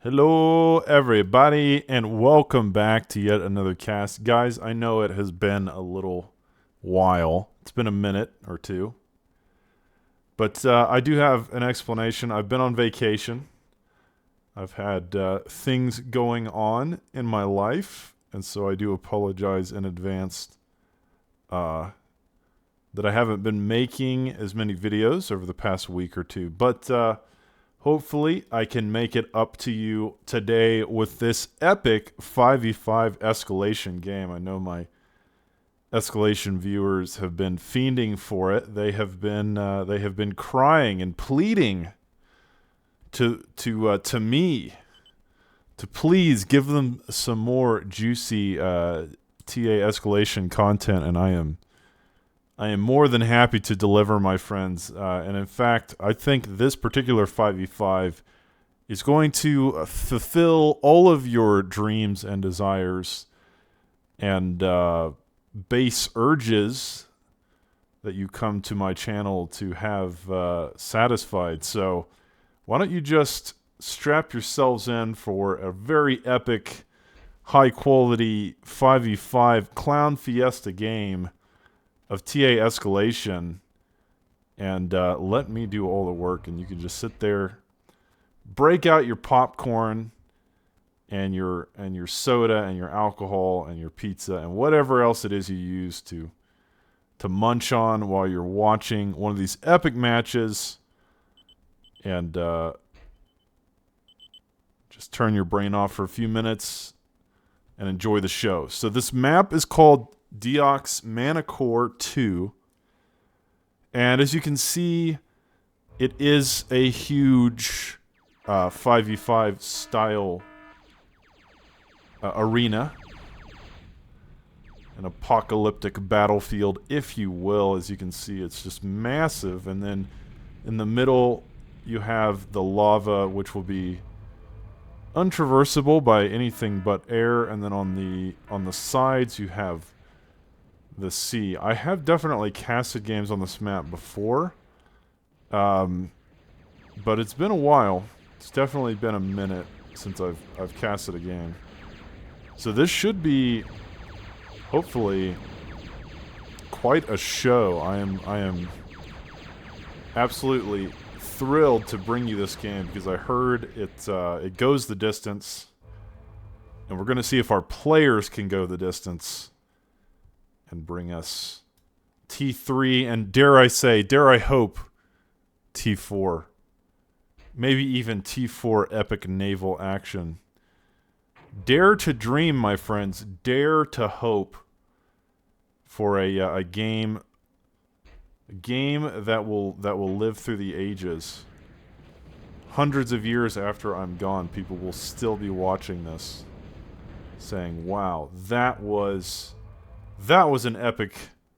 Hello, everybody, and welcome back to yet another cast. Guys, I know it has been a little while. It's been a minute or two. But I do have an explanation. I've been on vacation. I've had things going on in my life, and so I do apologize in advance uh, that I haven't been making as many videos over the past week or two. But hopefully, I can make it up to you today with this epic 5v5 escalation game. I know my escalation viewers have been fiending for it. They have been crying and pleading to me to please give them some more juicy TA escalation content, and I am more than happy to deliver, my friends. And in fact, I think this particular 5v5 is going to fulfill all of your dreams and desires and base urges that you come to my channel to have satisfied. So why don't you just strap yourselves in for a very epic, high-quality 5v5 Clown Fiesta game of TA Escalation, and let me do all the work, and you can just sit there, break out your popcorn and your soda and your alcohol and your pizza and whatever else it is you use to munch on while you're watching one of these epic matches, and just turn your brain off for a few minutes and enjoy the show. So this map is called Diox Mana Core 2, and as you can see, it is a huge 5v5 style arena, an apocalyptic battlefield, if you will. As you can see, it's just massive, and then in the middle you have the lava, which will be untraversable by anything but air, and then on the sides you have the sea. I have definitely casted games on this map before, but it's been a while. It's definitely been a minute since I've casted a game. So this should be, hopefully, quite a show. I am absolutely thrilled to bring you this game because I heard it goes the distance, and we're going to see if our players can go the distance and bring us T3, and dare I hope, T4. Maybe even T4 epic naval action. Dare to dream, my friends. Dare to hope for a game that will live through the ages. Hundreds of years after I'm gone, people will still be watching this, saying, "Wow, that was an epic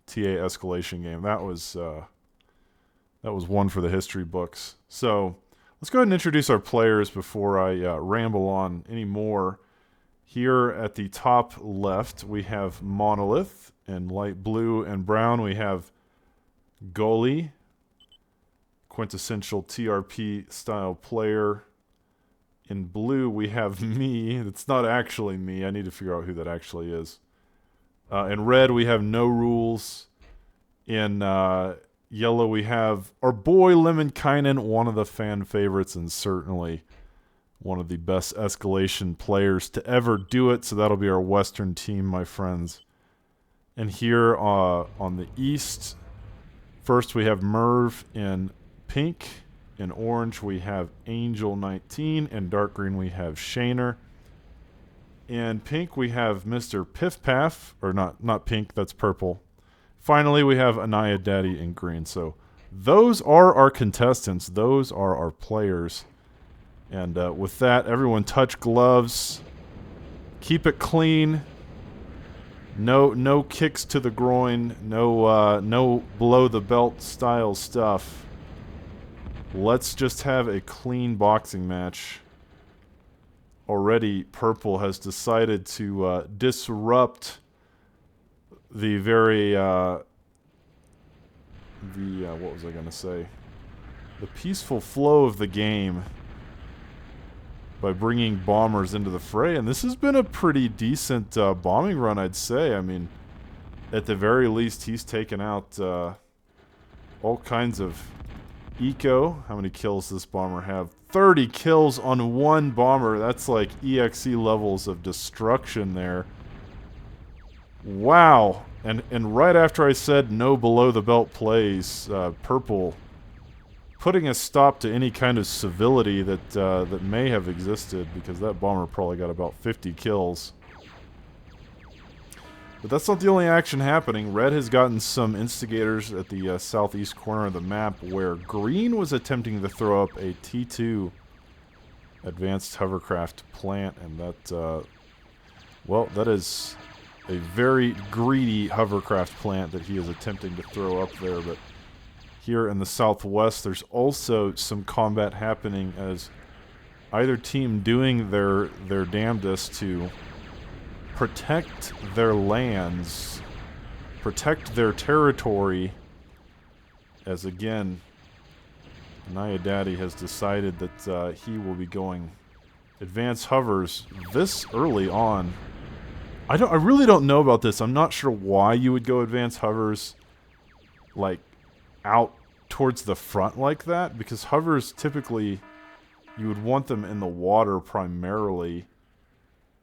TA escalation game. That was one for the history books." So let's go ahead and introduce our players before I ramble on any more. Here at the top left, we have Monolith. In light blue and brown, we have Goalie, quintessential TRP style player. In blue, we have me. It's not actually me. I need to figure out who that actually is. In red, we have No Rules. In yellow, we have our boy Lemonkainen, one of the fan favorites and certainly one of the best escalation players to ever do it. So that'll be our Western team, my friends. And here on the east, first we have Merv in pink. In orange, we have Angel 19. In dark green, we have Shaner. In pink, we have Mr. Piff Paff, or not pink, that's purple. Finally, we have Anaya Daddy in green. So those are our contestants. Those are our players. And with that, everyone touch gloves. Keep it clean. No kicks to the groin. No below the belt style stuff. Let's just have a clean boxing match. Already, Purple has decided to disrupt the very what was I gonna say? The peaceful flow of the game by bringing bombers into the fray. And this has been a pretty decent bombing run, I'd say. I mean, at the very least, he's taken out all kinds of eco. How many kills does this bomber have? 30 kills on one bomber. That's like EXE levels of destruction there. Wow. And right after I said no below the belt plays, Purple putting a stop to any kind of civility that that may have existed, because that bomber probably got about 50 kills. But that's not the only action happening. Red has gotten some instigators at the southeast corner of the map, where Green was attempting to throw up a T2 advanced hovercraft plant, and that, well, that is a very greedy hovercraft plant that he is attempting to throw up there. But here in the southwest, there's also some combat happening as either team doing their damnedest to protect their lands, protect their territory, as again, Naya Daddy has decided that he will be going advanced hovers this early on. I really don't know about this. I'm not sure why you would go advanced hovers like out towards the front like that, because hovers typically you would want them in the water primarily.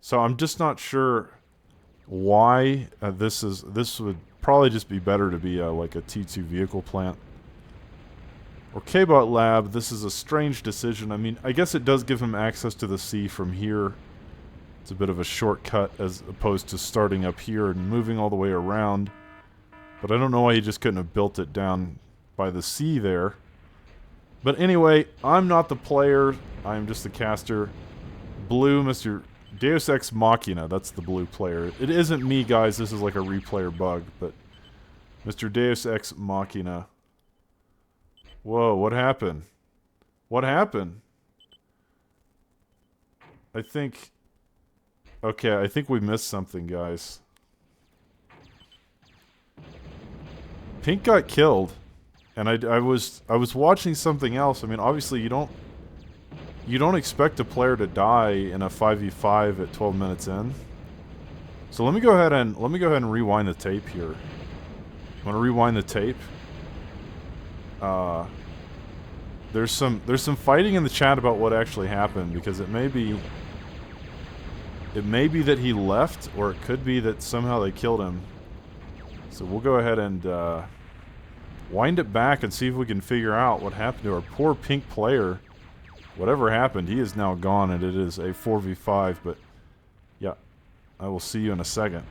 So I'm just not sure why this would probably just be better to be like a T2 vehicle plant. Or K-Bot Lab, this is a strange decision. I mean, I guess it does give him access to the sea from here. It's a bit of a shortcut as opposed to starting up here and moving all the way around. But I don't know why he just couldn't have built it down by the sea there. But anyway, I'm not the player. I'm just the caster. Blue, Mr. Deus Ex Machina, that's the blue player. It isn't me, guys. This is like a replayer bug, but Mr. Deus Ex Machina. Whoa, what happened? What happened? I think... Okay, I think we missed something, guys. Pink got killed, and I was watching something else. I mean, obviously you don't expect a player to die in a 5v5 at 12 minutes in. So let me go ahead and rewind the tape here. I'm gonna rewind the tape. There's some fighting in the chat about what actually happened, because it may be that he left, or it could be that somehow they killed him. So we'll go ahead and wind it back and see if we can figure out what happened to our poor pink player. Whatever happened, he is now gone, and it is a 4v5, but yeah, I will see you in a second.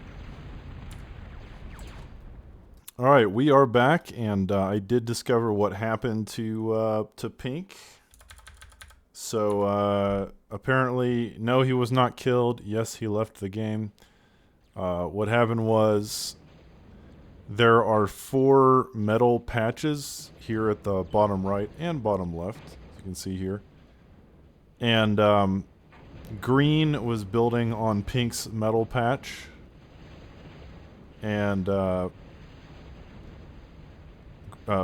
Alright, we are back, and I did discover what happened to Pink. So, apparently, no, he was not killed. Yes, he left the game. What happened was, there are 4 metal patches here at the bottom right and bottom left, as you can see here. And Green was building on Pink's metal patch, and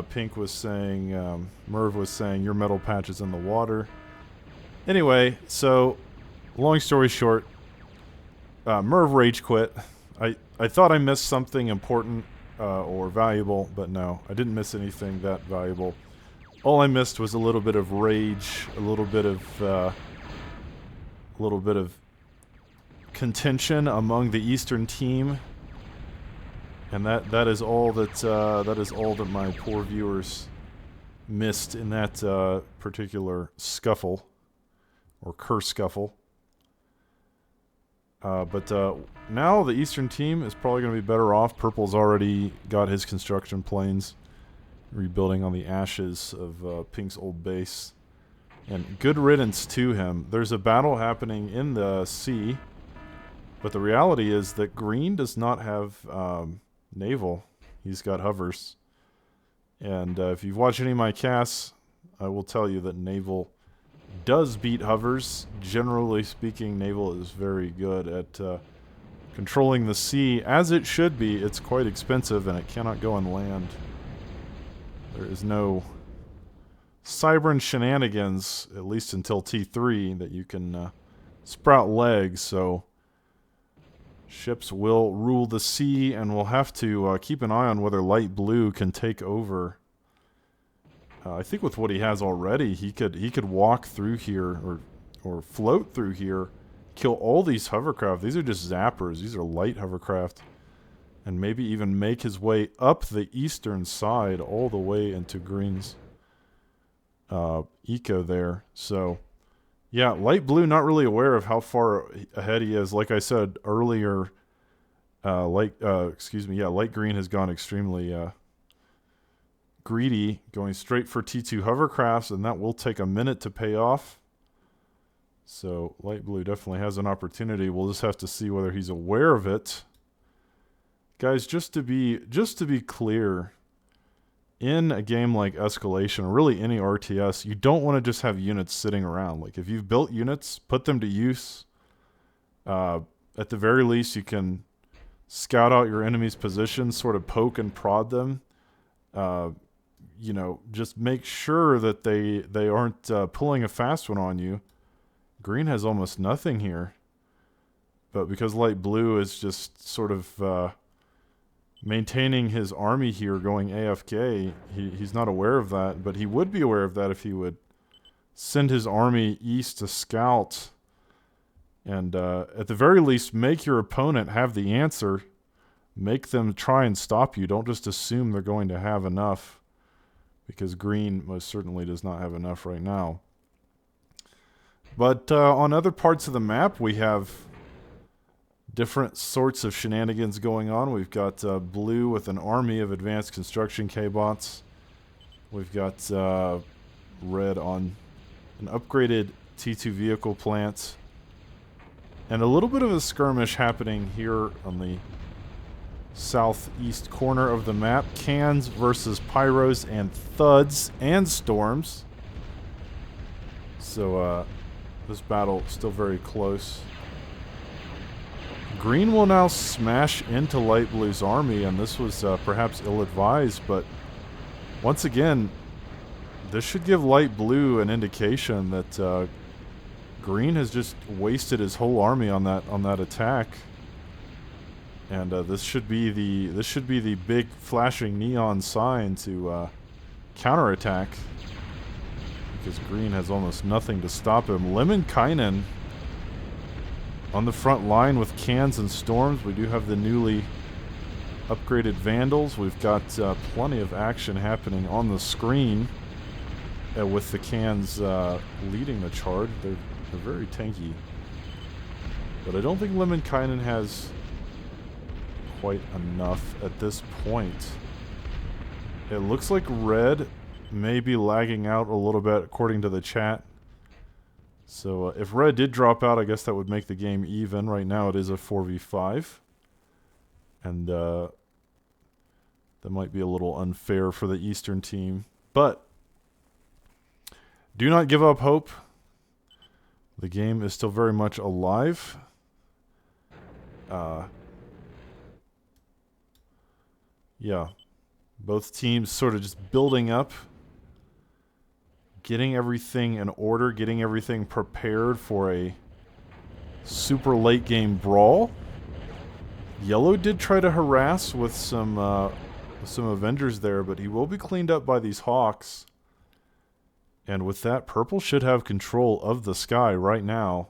Pink was saying, Merv was saying, your metal patch is in the water. Anyway, so, long story short, Merv rage quit. I thought I missed something important or valuable, but no, I didn't miss anything that valuable. All I missed was a little bit of rage, a little bit of contention among the Eastern team, and that is all that my poor viewers missed in that particular scuffle or kerfuffle. But now the Eastern team is probably going to be better off. Purple's already got his construction planes rebuilding on the ashes of Pink's old base. And good riddance to him. There's a battle happening in the sea, but the reality is that Green does not have naval. He's got hovers. And if you've watched any of my casts, I will tell you that naval does beat hovers. Generally speaking, naval is very good at controlling the sea, as it should be. It's quite expensive, and it cannot go on land. There is no Cybran shenanigans, at least until T3, that you can sprout legs. So ships will rule the sea, and we'll have to keep an eye on whether light blue can take over. I think with what he has already, he could walk through here or float through here, kill all these hovercraft. These are just zappers. These are light hovercraft. And maybe even make his way up the eastern side all the way into Green's eco there. So, yeah, light blue not really aware of how far ahead he is. Like I said earlier, light green has gone extremely greedy, going straight for T2 hovercrafts, and that will take a minute to pay off. So light blue definitely has an opportunity. We'll just have to see whether he's aware of it. Guys, just to be clear, in a game like Escalation, or really any RTS, you don't want to just have units sitting around. Like, if you've built units, put them to use. At the very least, you can scout out your enemy's positions, sort of poke and prod them. You know, just make sure that they aren't pulling a fast one on you. Green has almost nothing here. But because light blue is just sort of maintaining his army here going AFK, he's not aware of that. But he would be aware of that if he would send his army east to scout. And at the very least, make your opponent have the answer. Make them try and stop you. Don't just assume they're going to have enough, because green most certainly does not have enough right now. But on other parts of the map, we have different sorts of shenanigans going on. We've got blue with an army of advanced construction K-bots. We've got red on an upgraded T2 vehicle plant. And a little bit of a skirmish happening here on the southeast corner of the map. Cans versus pyros and thuds and storms. So this battle still very close. Green will now smash into light blue's army, and this was perhaps ill-advised, but once again, this should give light blue an indication that green has just wasted his whole army on that attack. And this should be the big flashing neon sign to counterattack, because green has almost nothing to stop him. Lemminkainen on the front line with cans and storms. We do have the newly upgraded vandals. We've got plenty of action happening on the screen with the cans leading the charge. They're very tanky, but I don't think Lemminkainen has quite enough at this point. It looks like red may be lagging out a little bit according to the chat. So if red did drop out, I guess that would make the game even. Right now it is a 4v5. And that might be a little unfair for the Eastern team. But do not give up hope. The game is still very much alive. Yeah. Both teams sort of just building up, getting everything in order, getting everything prepared for a super late game brawl. Yellow did try to harass with some Avengers there, but he will be cleaned up by these Hawks. And with that, purple should have control of the sky right now.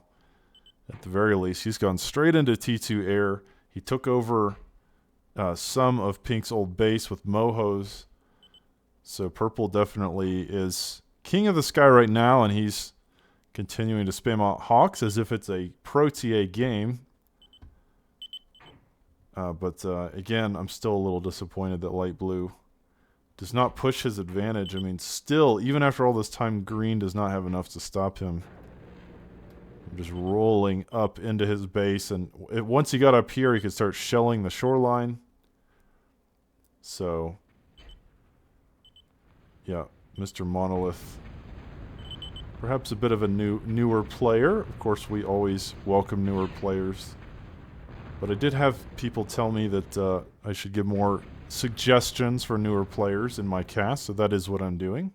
At the very least, he's gone straight into T2 air. He took over some of pink's old base with mohos. So purple definitely is king of the sky right now, and he's continuing to spam out Hawks as if it's a Pro TA game. But again, I'm still a little disappointed that light blue does not push his advantage. I mean, still, even after all this time, green does not have enough to stop him. Just rolling up into his base, and once he got up here, he could start shelling the shoreline. So, yeah, Mr. Monolith, perhaps a bit of a newer player. Of course, we always welcome newer players. But I did have people tell me that I should give more suggestions for newer players in my cast, so that is what I'm doing.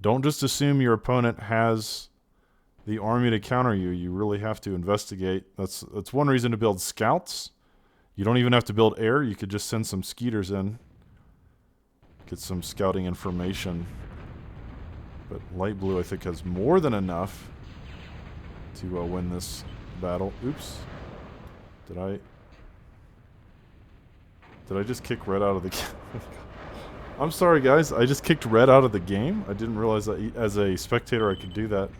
Don't just assume your opponent has the army to counter you. You really have to investigate. That's one reason to build scouts. You don't even have to build air. You could just send some skeeters in. Get some scouting information. But light blue, I think, has more than enough to win this battle. Oops. Did I just kick red out of the game? I'm sorry, guys. I just kicked red out of the game. I didn't realize that as a spectator I could do that.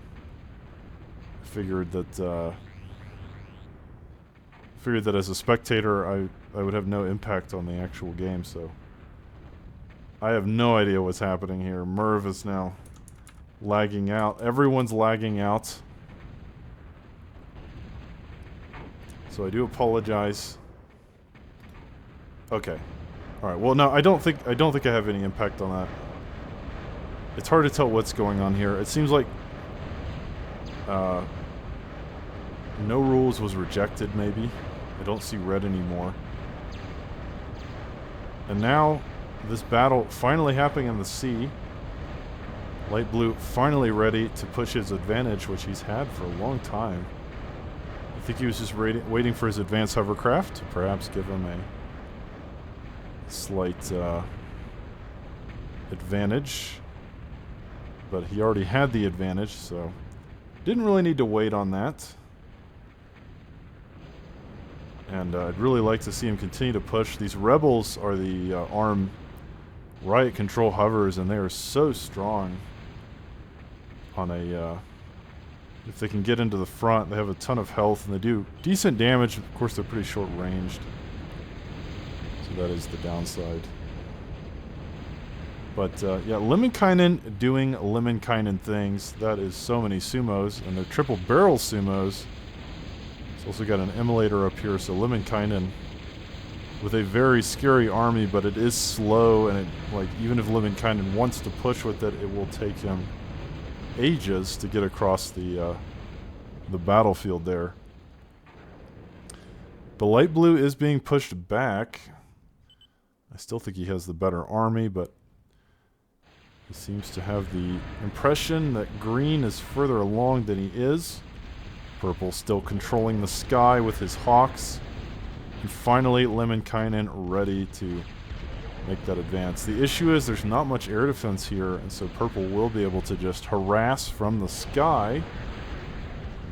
I figured that as a spectator I would have no impact on the actual game, so I have no idea what's happening here. Merv is now lagging out. Everyone's lagging out. So I do apologize. Okay. All right. Well, no, I don't think I have any impact on that. It's hard to tell what's going on here. It seems like no rules was rejected, maybe. I don't see red anymore. And now this battle finally happening in the sea. Light blue finally ready to push his advantage, which he's had for a long time. I think he was just waiting for his advanced hovercraft to perhaps give him a slight advantage. But he already had the advantage, so didn't really need to wait on that. And I'd really like to see him continue to push. These rebels are the ARM riot control hovers, and they are so strong on a... if they can get into the front, they have a ton of health, and they do decent damage. Of course, they're pretty short-ranged. So that is the downside. But, yeah, Lemminkainen doing Lemminkainen things. That is so many sumos, and they're triple-barrel sumos. It's also got an emulator up here, so Lemminkainen with a very scary army, but it is slow, and it, like, even if Lemminkainen wants to push with it, it will take him ages to get across the battlefield there. The light blue is being pushed back. I still think he has the better army, but he seems to have the impression that green is further along than he is. Purple still controlling the sky with his hawks. And finally, Lemminkainen ready to make that advance. The issue is there's not much air defense here, and so purple will be able to just harass from the sky.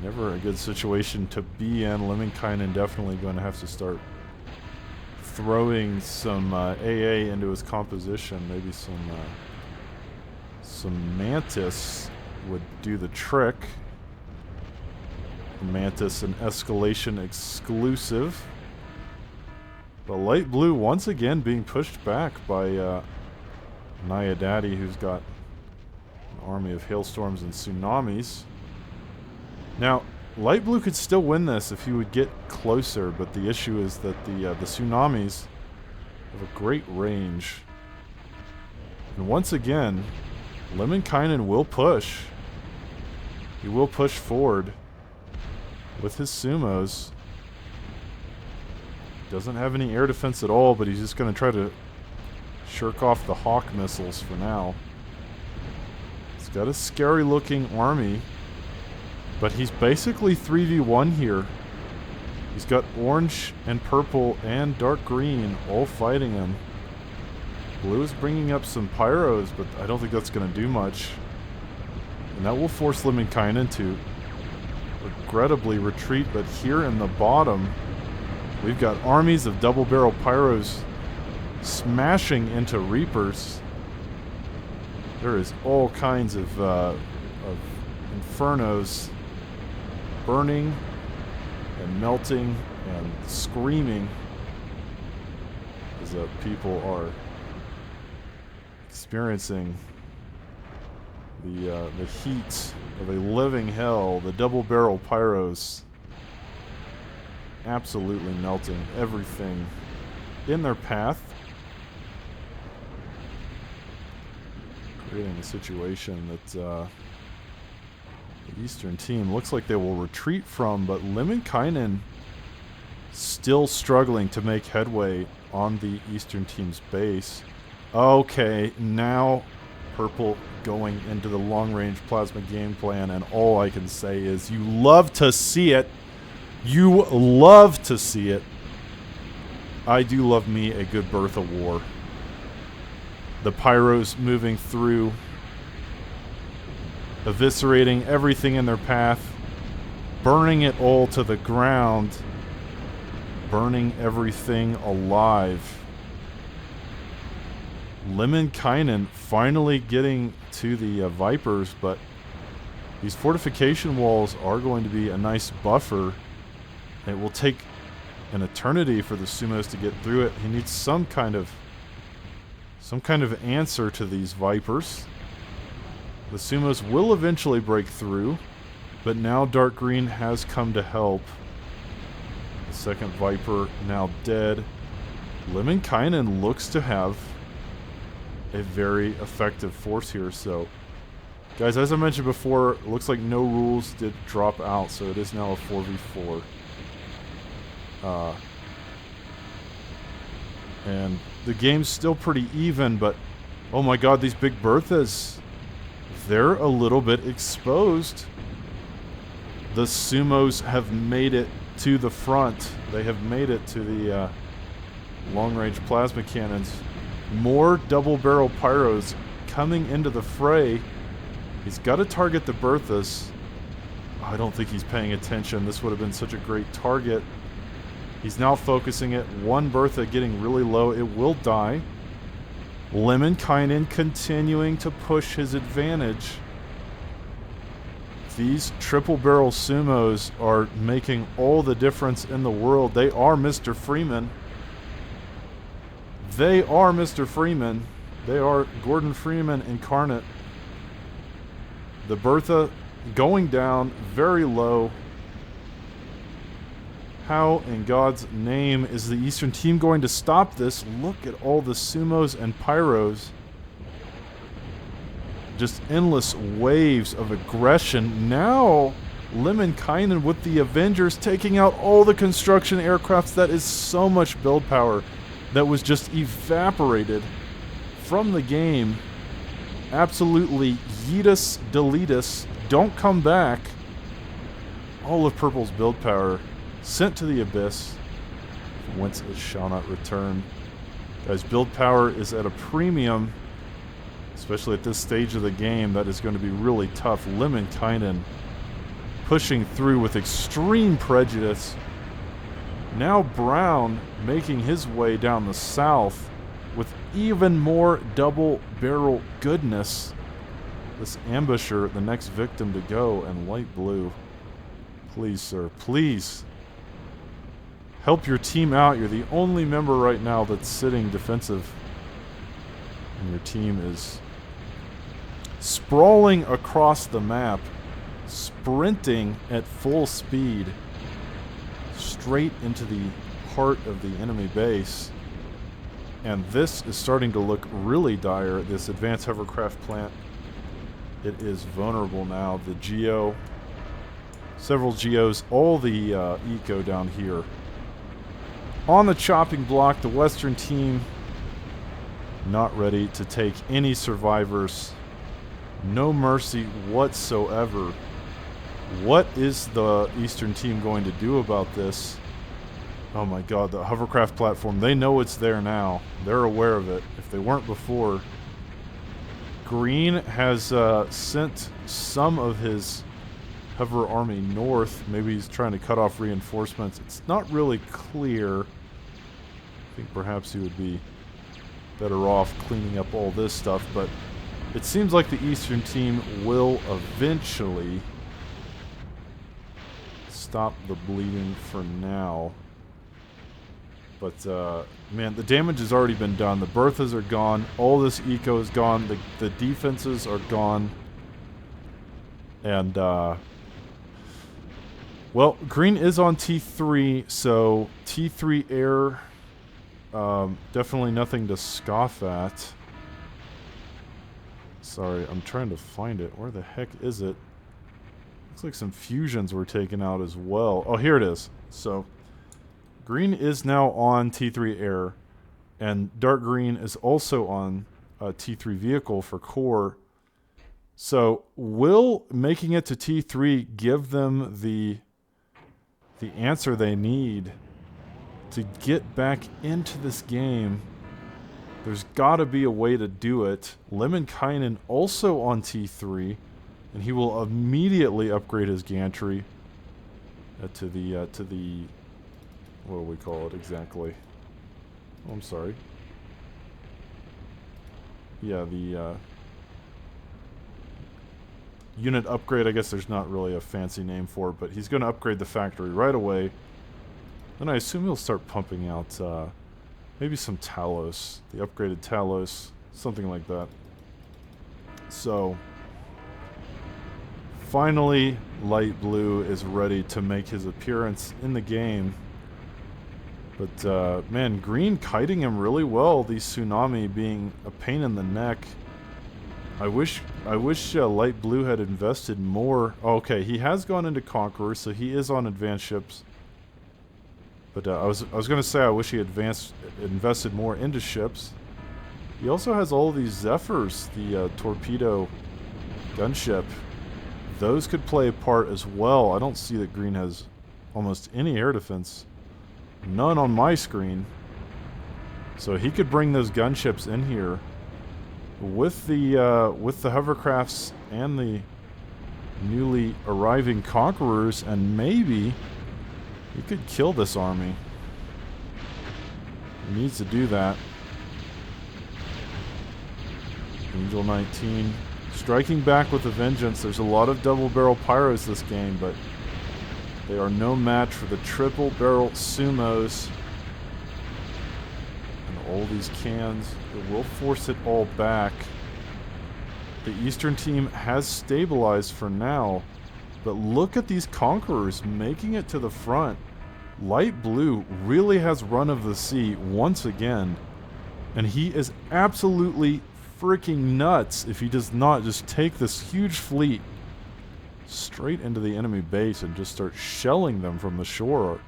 Never a good situation to be in. Lemminkainen definitely going to have to start throwing some AA into his composition. Maybe some Mantis would do the trick. Mantis an Escalation exclusive. But light blue once again being pushed back by Naya Daddy, who's got an army of hailstorms and tsunamis. Now, light blue could still win this if he would get closer, but the issue is that the tsunamis have a great range. And once again, Lemminkainen will push. He will push forward with his sumos. Doesn't have any air defense at all, but he's just going to try to shirk off the Hawk missiles for now. He's got a scary looking army, but he's basically 3v1 here. He's got orange and purple and dark green all fighting him. Blue is bringing up some pyros, but I don't think that's going to do much. And that will force Lemminkainen to regrettably retreat, but here in the bottom, we've got armies of double-barrel pyros smashing into Reapers. There is all kinds of infernos burning and melting and screaming as people are experiencing the heat of a living hell. The double-barrel pyros absolutely melting everything in their path, creating a situation that the Eastern team looks like they will retreat from, but Lemminkainen still struggling to make headway on the Eastern team's base. Okay, now Purple going into the long-range plasma game plan, and all I can say is you love to see it. You love to see it. I do love me a good birth of war. The pyros moving through, eviscerating everything in their path, burning it all to the ground, burning everything alive. Lemminkainen finally getting to the Vipers, but these fortification walls are going to be a nice buffer. It will take an eternity for the Sumos to get through it. He needs some kind of answer to these Vipers. The Sumos will eventually break through, but now Dark Green has come to help. The second Viper now dead. Lemminkainen looks to have a very effective force here. So, guys, as I mentioned before, it looks like no rules did drop out, so it is now a 4v4. And the game's still pretty even, but oh my god, these big Berthas, they're a little bit exposed. The Sumos have made it to the front. They have made it to the long-range plasma cannons. More double-barrel pyros coming into the fray. He's got to target the Berthas. I don't think he's paying attention. This would have been such a great target. He's now focusing it. One Bertha getting really low. It will die. Lemminkainen continuing to push his advantage. These triple-barrel Sumos are making all the difference in the world. They are Mr. Freeman. They are Mr. Freeman. They are Gordon Freeman incarnate. The Bertha going down very low. How in God's name is the Eastern team going to stop this? Look at all the Sumos and Pyros. Just endless waves of aggression. Now, Lemminkainen with the Avengers taking out all the construction aircrafts. That is so much build power that was just evaporated from the game. Absolutely yeetus, deletus, don't come back. All of Purple's build power sent to the abyss, whence it shall not return. Guys, build power is at a premium, especially at this stage of the game. That is going to be really tough. Lemminkainen pushing through with extreme prejudice. Now Brown making his way down the south with even more double-barrel goodness. This ambusher, the next victim to go, and light blue. Please, sir, please. Help your team out. You're the only member right now that's sitting defensive. And your team is sprawling across the map, sprinting at full speed, straight into the heart of the enemy base. And this is starting to look really dire. This advanced hovercraft plant, it is vulnerable now. The Geo, several Geos, all the eco down here. On the chopping block, the Western team not ready to take any survivors. No mercy whatsoever. What is the Eastern team going to do about this? Oh my god, the hovercraft platform. They know it's there now. They're aware of it. If they weren't before. Green has sent some of his hover army north. Maybe he's trying to cut off reinforcements. It's not really clear. I think perhaps he would be better off cleaning up all this stuff, but it seems like the Eastern team will eventually stop the bleeding for now. But, man, the damage has already been done. The Berthas are gone. All this eco is gone. The defenses are gone. And, well, Green is on T3, so T3 air, definitely nothing to scoff at. Sorry, I'm trying to find it. Where the heck is it? Looks like some fusions were taken out as well. Oh, here it is. So, Green is now on T3 air, and Dark Green is also on T3 vehicle for core. So will making it to T3 give them the answer they need to get back into this game? There's got to be a way to do it. Lemminkainen also on T3, and he will immediately upgrade his gantry to the what do we call it exactly? Oh, I'm sorry. Yeah, the unit upgrade. I guess there's not really a fancy name for it, but he's going to upgrade the factory right away. Then I assume he'll start pumping out maybe some Talos, the upgraded Talos, something like that. So finally, Light Blue is ready to make his appearance in the game. But, man, Green kiting him really well, the Tsunami being a pain in the neck. I wish Light Blue had invested more. Oh, okay, he has gone into Conqueror, so he is on advanced ships. But I was going to say I wish he had invested more into ships. He also has all these Zephyrs, the torpedo gunship. Those could play a part as well. I don't see that Green has almost any air defense. None on my screen. So he could bring those gunships in here with the hovercrafts and the newly arriving Conquerors, and maybe he could kill this army. He needs to do that. Angel 19 striking back with a vengeance. There's a lot of double barrel pyros this game, but they are no match for the triple barrel sumos. And all these cans, it will force it all back. The Eastern team has stabilized for now, but look at these Conquerors making it to the front. Light Blue really has run of the sea once again, and he is absolutely freaking nuts if he does not just take this huge fleet straight into the enemy base and just start shelling them from the shore.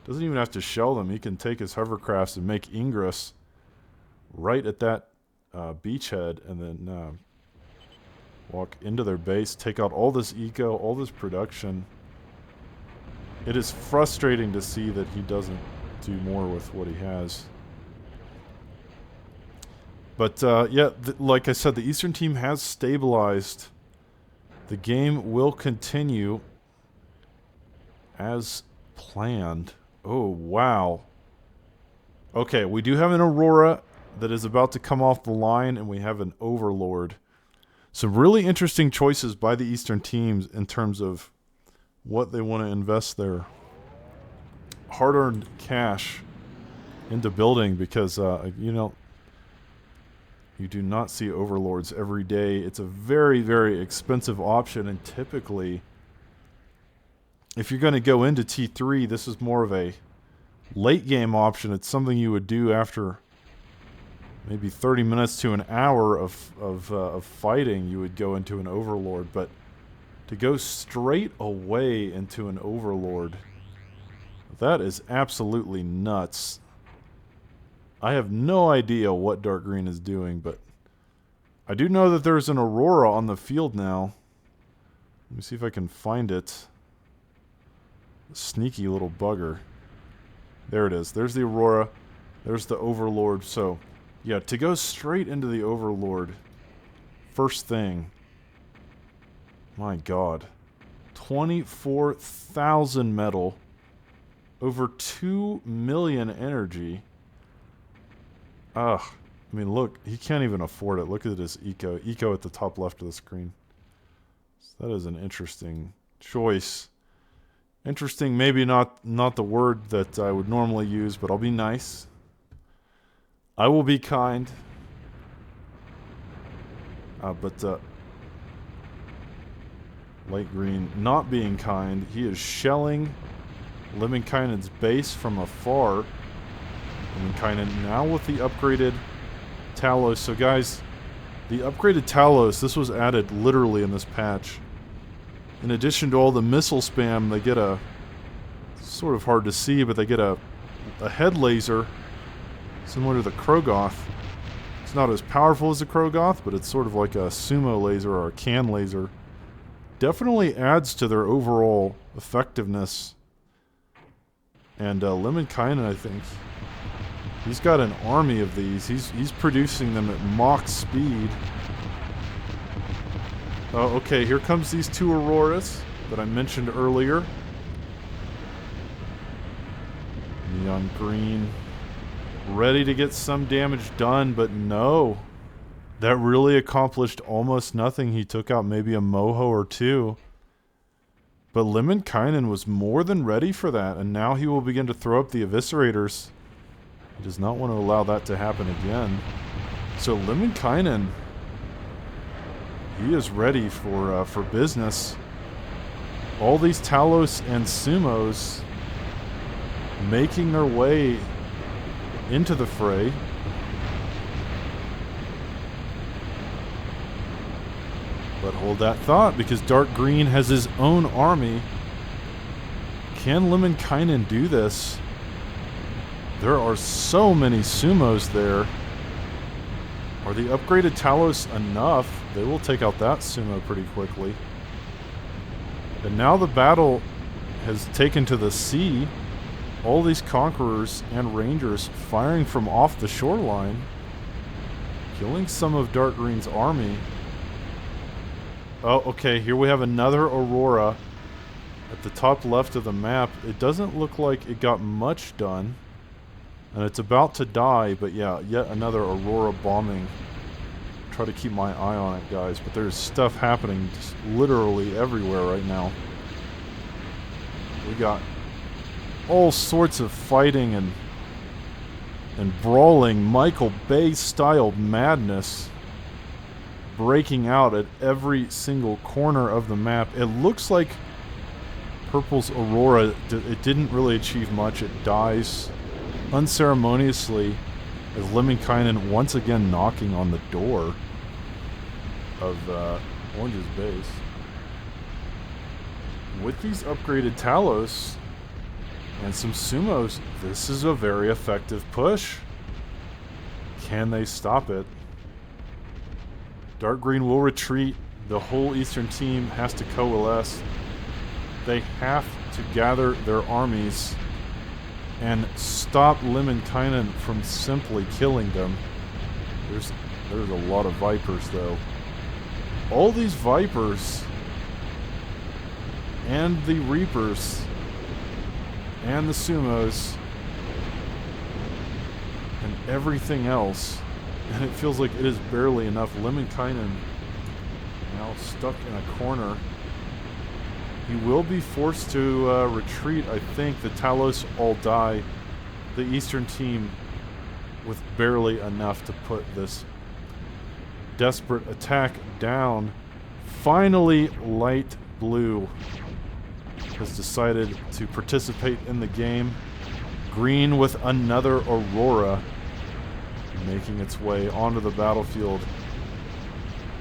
Doesn't even have to shell them. He can take his hovercrafts and make ingress right at that beachhead, and then walk into their base, take out all this eco, all this production. It is frustrating to see that he doesn't do more with what he has. But yeah, like I said, the Eastern team has stabilized. The game will continue as planned. Oh, wow. Okay, we do have an Aurora that is about to come off the line, and we have an Overlord. Some really interesting choices by the Eastern teams in terms of what they want to invest their hard-earned cash into building, because, you know, you do not see Overlords every day. It's a very, very expensive option, and typically, if you're going to go into T3, this is more of a late-game option. It's something you would do after maybe 30 minutes to an hour of fighting. You would go into an Overlord, but to go straight away into an Overlord, that is absolutely nuts. I have no idea what Dark Green is doing, but I do know that there's an Aurora on the field now. Let me see if I can find it. Sneaky little bugger. There it is. There's the Aurora. There's the Overlord. So, yeah, to go straight into the Overlord, first thing. My God. 24,000 metal. Over 2 million energy. Ugh. I mean, look, he can't even afford it. Look at his eco. Eco at the top left of the screen. So that is an interesting choice. Interesting, maybe not the word that I would normally use, but I'll be nice. I will be kind. But Light Green not being kind. He is shelling Lemminkainen's base from afar. Lemminkainen now with the upgraded Talos. So guys, the upgraded Talos, this was added literally in this patch. In addition to all the missile spam, they get a, sort of hard to see, but they get a head laser similar to the Krogoth. It's not as powerful as a Krogoth, but it's sort of like a sumo laser or a can laser. Definitely adds to their overall effectiveness. And Lemminkainen, I think, he's got an army of these. He's producing them at Mach speed. Oh, okay, here comes these two Auroras that I mentioned earlier. Neon green. Ready to get some damage done, but no. That really accomplished almost nothing. He took out maybe a Moho or two. But Lemminkainen was more than ready for that, and now he will begin to throw up the Eviscerators. He does not want to allow that to happen again. So Lemminkainen, he is ready for business. All these Talos and Sumos making their way into the fray. But hold that thought, because Dark Green has his own army. Can Lemminkainen do this? There are so many Sumos there. Are the upgraded Talos enough? They will take out that Sumo pretty quickly. And now the battle has taken to the sea. All these Conquerors and Rangers firing from off the shoreline, killing some of Dark Green's army. Oh, okay, here we have another Aurora at the top left of the map. It doesn't look like it got much done. And it's about to die, but yeah, yet another Aurora bombing. Try to keep my eye on it, guys, but there's stuff happening just literally everywhere right now. We got all sorts of fighting and brawling, Michael Bay-style madness breaking out at every single corner of the map. It looks like Purple's Aurora, it didn't really achieve much. It dies unceremoniously as Lemminkainen once again knocking on the door of Orange's base. With these upgraded Talos and some Sumos, this is a very effective push. Can they stop it? Dark Green will retreat. The whole Eastern team has to coalesce. They have to gather their armies and stop Lemminkainen from simply killing them. There's a lot of Vipers, though. All these Vipers and the Reapers and the Sumos and everything else, and it feels like it is barely enough. Lemminkainen now stuck in a corner. He will be forced to retreat, I think. The Talos all die. The Eastern team with barely enough to put this desperate attack down. Finally, Light Blue has decided to participate in the game. Green with another Aurora making its way onto the battlefield.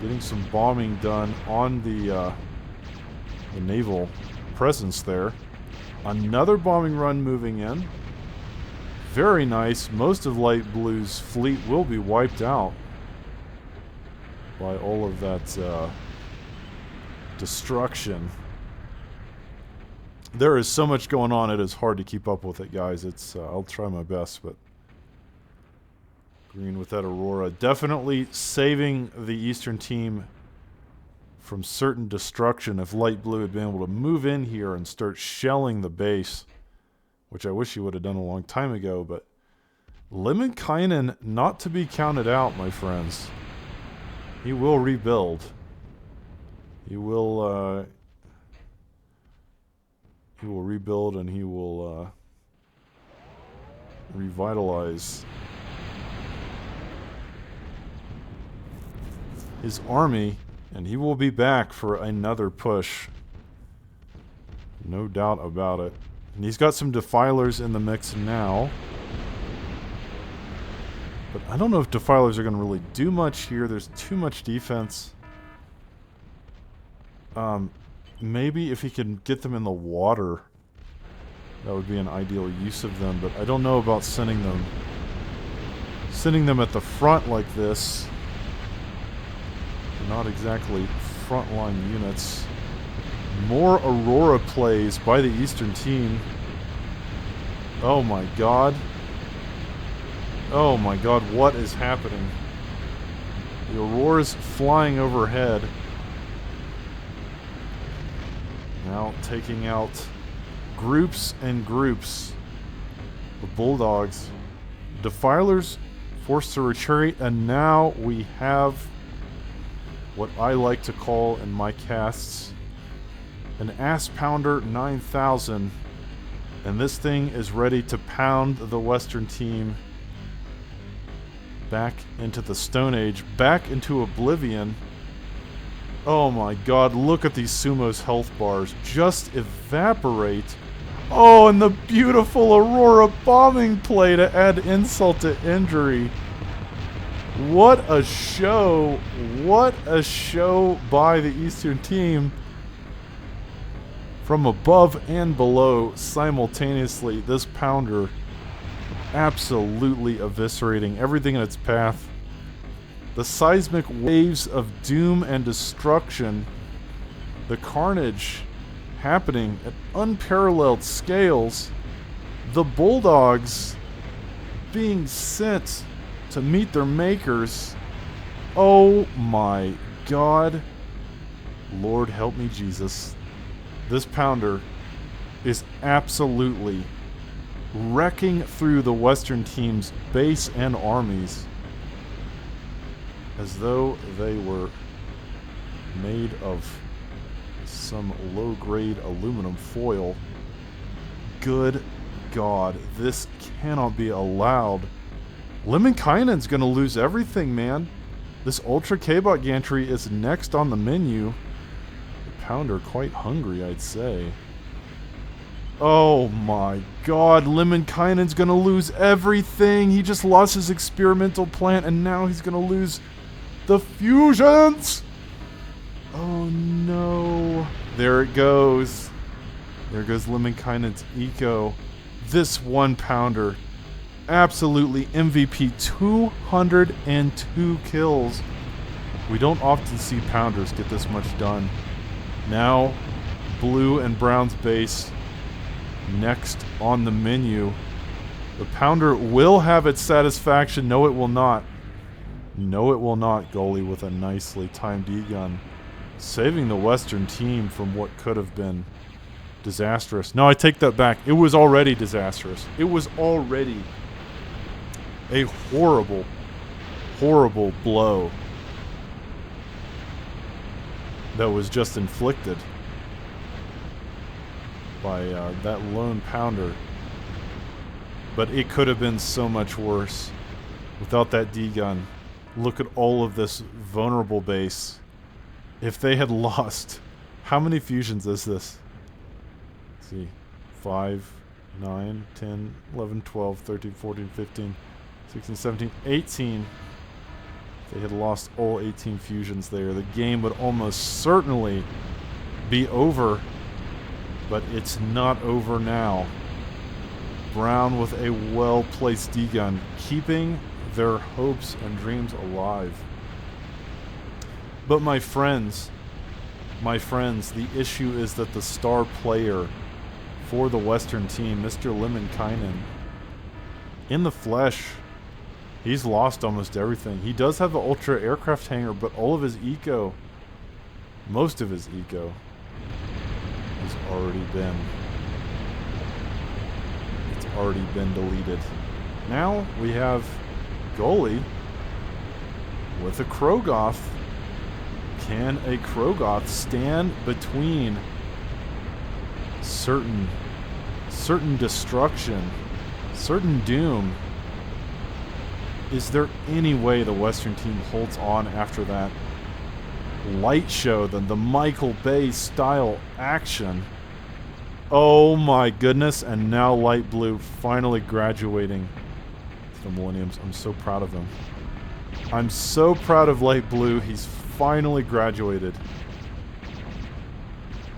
Getting some bombing done on the naval presence there. Another bombing run moving in. Very nice. Most of Light Blue's fleet will be wiped out by all of that destruction. There is so much going on, it is hard to keep up with it, guys. It's I'll try my best, but Green with that Aurora definitely saving the Eastern team from certain destruction. If Light Blue had been able to move in here and start shelling the base, which I wish he would have done a long time ago, but Lemminkainen not to be counted out, my friends. He will rebuild. He will rebuild, and he will revitalize his army, and he will be back for another push. No doubt about it. And he's got some Defilers in the mix now. But I don't know if Defilers are going to really do much here. There's too much defense. Maybe if he can get them in the water, that would be an ideal use of them. But I don't know about sending them Sending them at the front like this. They're not exactly frontline units. More Aurora plays by the Eastern team. Oh my god. Oh my god, what is happening? The Aurora's flying overhead. Now taking out groups and groups of Bulldogs. Defilers forced to retreat, and now we have what I like to call in my casts an Ass Pounder 9000, and this thing is ready to pound the Western team back into the Stone Age, back into oblivion. Oh my god, look at these Sumo's health bars just evaporate. Oh, and the beautiful Aurora bombing play to add insult to injury. What a show. What a show by the Eastern team. From above and below, simultaneously, this pounder absolutely eviscerating everything in its path. The seismic waves of doom and destruction, the carnage happening at unparalleled scales, the Bulldogs being sent to meet their makers. Oh my god. Lord help me Jesus. This pounder is absolutely wrecking through the Western team's base and armies as though they were made of some low-grade aluminum foil. Good god, this cannot be allowed. Lemminkainen's gonna lose everything, man. This Ultra K-Bot gantry is next on the menu. The pounder quite hungry, I'd say. Oh my god, Lemminkainen's gonna lose everything. He just lost his experimental plant, and now he's gonna lose the fusions! Oh no. There it goes. There goes Lemminkainen's eco. This one pounder. Absolutely MVP. 202 kills. We don't often see pounders get this much done. Now, blue and brown's base next on the menu. The pounder will have its satisfaction. No, it will not. No, it will not. Goalie with a nicely timed E-gun. Saving the Western team from what could have been disastrous. No, I take that back. It was already disastrous. It was already a horrible, horrible blow that was just inflicted by that lone pounder. But it could have been so much worse without that D-gun. Look at all of this vulnerable base. If they had lost, how many fusions is this? Let's see, 5, 9, 10, 11, 12, 13, 14, 15, 16, 17, 18. If they had lost all 18 fusions there, the game would almost certainly be over. But it's not over now. Brown with a well-placed D-gun, keeping their hopes and dreams alive. But my friends, the issue is that the star player for the Western team, Mr. Lemminkainen, in the flesh, he's lost almost everything. He does have the Ultra aircraft hangar, but all of his eco, most of his eco, has already been deleted. Now we have Goalie with a Krogoth. Can a Krogoth stand between certain destruction, certain doom? Is there any way the Western team holds on after that light show, than the Michael Bay style action? Oh my goodness, and now Light Blue finally graduating to the Millenniums. I'm so proud of him. I'm so proud of Light Blue. He's finally graduated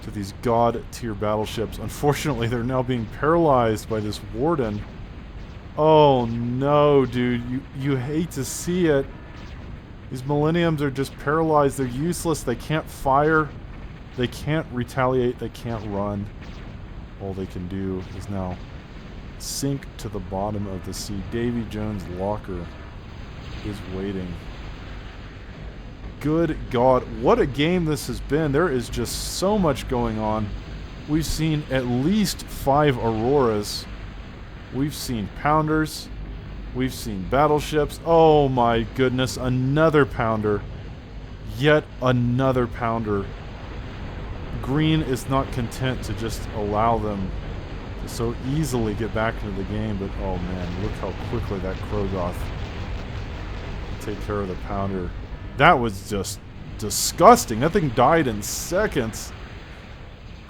to these god tier battleships. Unfortunately, they're now being paralyzed by this Warden. Oh no, dude. You hate to see it. These Millenniums are just paralyzed. They're useless. They can't fire. They can't retaliate. They can't run. All they can do is now sink to the bottom of the sea. Davy Jones' locker is waiting. Good God, what a game this has been. There is just so much going on. We've seen at least 5 Auroras. We've seen Pounders. We've seen battleships. Oh my goodness, another Pounder. Yet another Pounder. Green is not content to just allow them to so easily get back into the game, but oh man, look how quickly that Krogoth can take care of the Pounder. That was just disgusting. That thing died in seconds.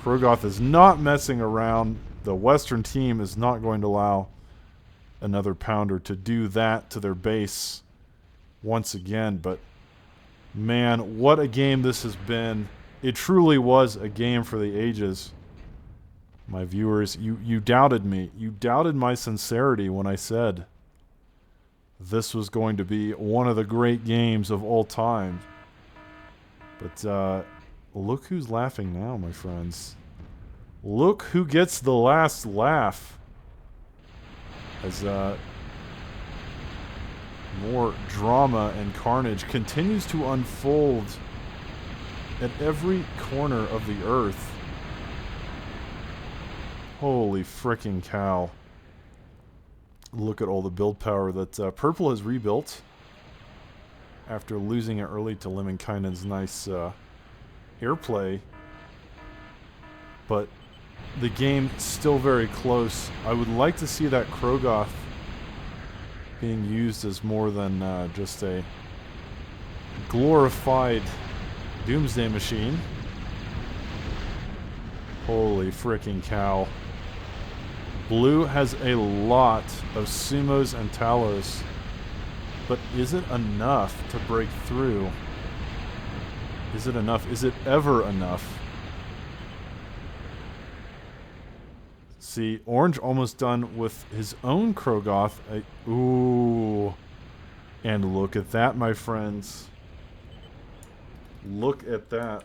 Krogoth is not messing around. The Western team is not going to allow another Pounder to do that to their base once again. But man, what a game this has been. It truly was a game for the ages. My viewers, you doubted me. You doubted my sincerity when I said this was going to be one of the great games of all time. But look who's laughing now, my friends. Look who gets the last laugh. As more drama and carnage continues to unfold at every corner of the earth. Holy frickin' cow. Look at all the build power that Purple has rebuilt after losing it early to Lemminkainen's nice airplay. But the game still very close. I would like to see that Krogoth being used as more than just a glorified doomsday machine. Holy frickin' cow. Blue has a lot of Sumos and Talos, but is it enough to break through? Is it enough? Is it ever enough? See, Orange almost done with his own Krogoth. Ooh. And look at that, my friends. Look at that.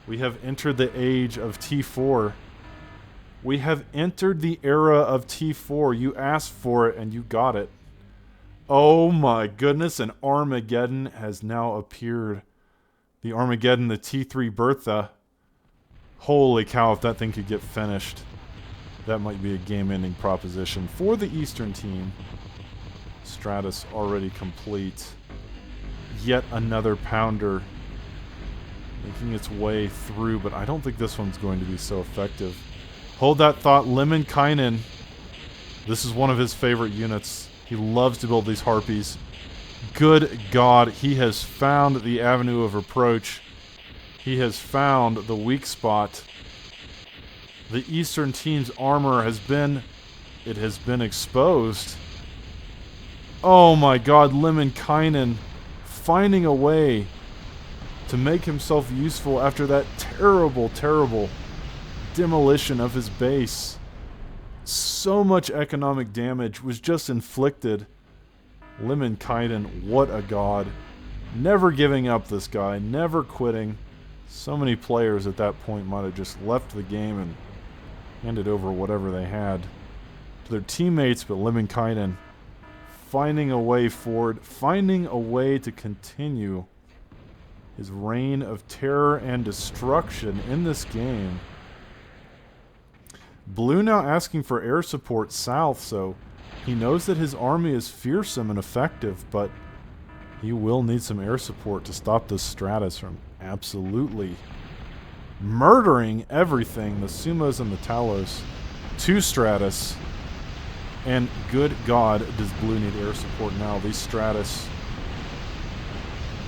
We have entered the age of T4. We have entered the era of T4. You asked for it and you got it. Oh my goodness, an Armageddon has now appeared. The Armageddon, the T3 Bertha. Holy cow, if that thing could get finished. That might be a game-ending proposition for the Eastern team. Stratus already complete. Yet another Pounder making its way through, but I don't think this one's going to be so effective. Hold that thought, Lemminkainen. This is one of his favorite units. He loves to build these Harpies. Good God, he has found the avenue of approach. He has found the weak spot. The Eastern team's armor has been exposed. Oh my God, Lemminkainen finding a way to make himself useful after that terrible, terrible demolition of his base. So much economic damage was just inflicted. Lemminkainen, what a god. Never giving up, this guy, never quitting. So many players at that point might have just left the game and handed over whatever they had to their teammates, but Lemminkainen finding a way forward, finding a way to continue his reign of terror and destruction in this game. Blue now asking for air support south, so he knows that his army is fearsome and effective, but he will need some air support to stop this Stratus from absolutely murdering everything. The Sumos and the Talos to Stratus. And good God, does Blue need air support now? These Stratus,